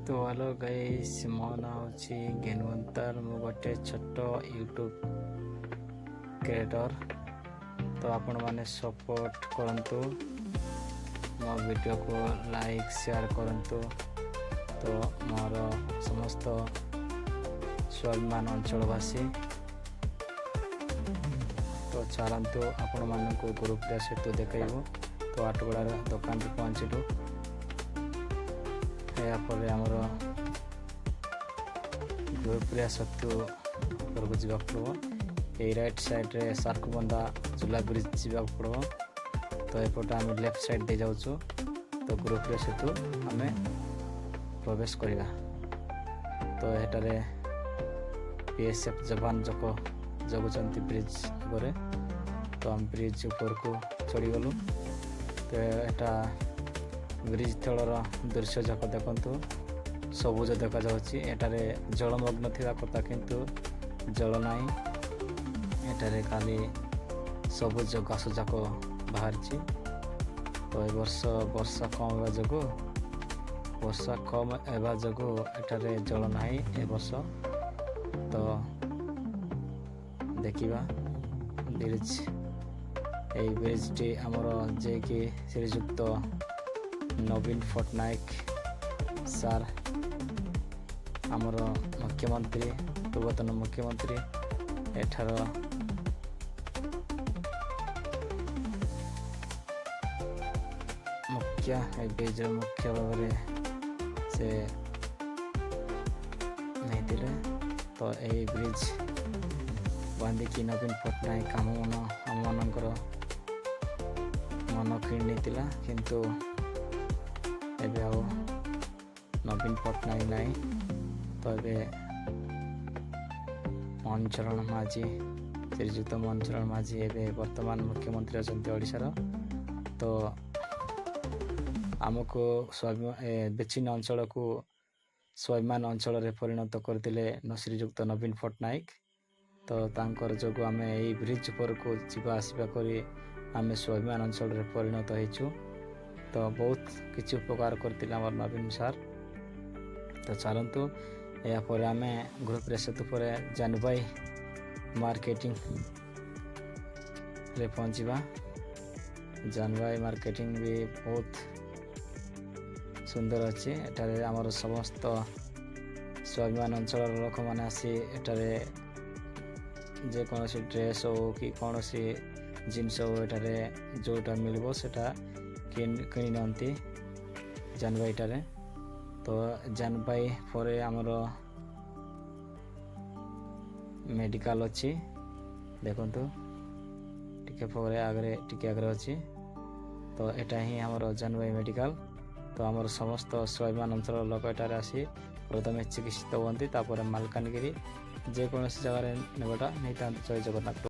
तो hello guys मो ना होची गेनवंतर मु गोटे छोट यूट्यूब क्रिएटर। तो आपण माने सपोर्ट करंतु मो वीडियो को लाइक शेयर करंतु। तो मोर समस्त स्वाभिमान अंचलवासी तो चलतु आपण मानक ग्रुप सेतु देखू। तो आठगड़ार दुकान पहुँचलु यापर आमर ग्रुप सेतु घर जावा पड़ो। ये राइट साइड रे सार्कबंदा झुला ब्रिज जावा पड़ो। तो एपटे आम लेफ्ट साइड दे जाऊँ। तो ग्रुप सेतु आम प्रवेश करवा। तो एटारे पीएसएफ जवान जक जगुंट ब्रिज पर। तो आम ब्रिज ऊपर को चढ़ीगलु। तो एटा ब्रिज तलर दृश्य जाक देखु सबुज देखा जाउछि। एटारे जलमग्न थिबा कथा किंतु जल नाही। एटारे खाली सबुज घास जाक बाहरछि। तो ए वर्ष वर्षा कम हेबा जोगु एटारे जल नाही ए वर्ष। तो देखिबा ब्रिज এই ব্রিজটি আমার যে কি শ্রীযুক্ত নবীন পট্টনায়ক স্যার আমার মুখ্যমন্ত্রী পূর্বতন মুখ্যমন্ত্রী এঠার মুখ্য এই ব্রিজর মুখ্য ভাবে সে নেইলে। তো এই ব্রিজ বান্ধিকি নবীন পট্টনায়ক ଆମମାନଙ୍କର ମନ କିଣି ନେଇଥିଲା। କିନ୍ତୁ ଏବେ ଆଉ ନବୀନ ପଟ୍ଟନାୟକ ନାହିଁ। ତ ଏବେ ମୋହନଚରଣ ମାଝୀ ଶ୍ରୀଯୁକ୍ତ ମୋହନଚରଣ ମାଝୀ ଏବେ ବର୍ତ୍ତମାନ ମୁଖ୍ୟମନ୍ତ୍ରୀ ଅଛନ୍ତି ଓଡ଼ିଶାର। ତ ଆମକୁ ବିଚ୍ଛିନ୍ନ ଅଞ୍ଚଳକୁ ସ୍ୱାଭିମାନ ଅଞ୍ଚଳରେ ପରିଣତ କରିଥିଲେ ଶ୍ରୀଯୁକ୍ତ ନବୀନ ପଟ୍ଟନାୟକ। तो तांकर जोगु आमे एई ब्रिज पर को जीवा आसवा करी आमे स्वाभिमान अंचल रे परिणत होइछु। तो बहुत किछु उपकार करथिले हमर नवीन सर। तो चलंतु या पर आमे ग्रुप रे सेतु पर जानबाई मार्केटिंग रे पहुंचीबा। जानबाई मार्केटिंग भी बहुत सुंदर अछि। एटारे हमर समस्त स्वाभिमान अंचल लोक माने आसी एटारे जे कौन सी ड्रेस हो कि कौन सी जिनस हो एटारे जोटा मिलबो सेटा किनी नंती जानबाईटारे। तो जानबाई परे आमर मेडिकल अच्छी देखंतु टिके परे आगरे अच्छी। तो एटा ही आमर जानबाई मेडिकल। तो आमर समस्त स्वाभिमान अंचल लोक एटारे आसी प्रथमे चिकित्सित हुअन्ति। तापर मालकानगिरी जेकोसी जगह नेबाटा नहीं। जय जगन्नाथ।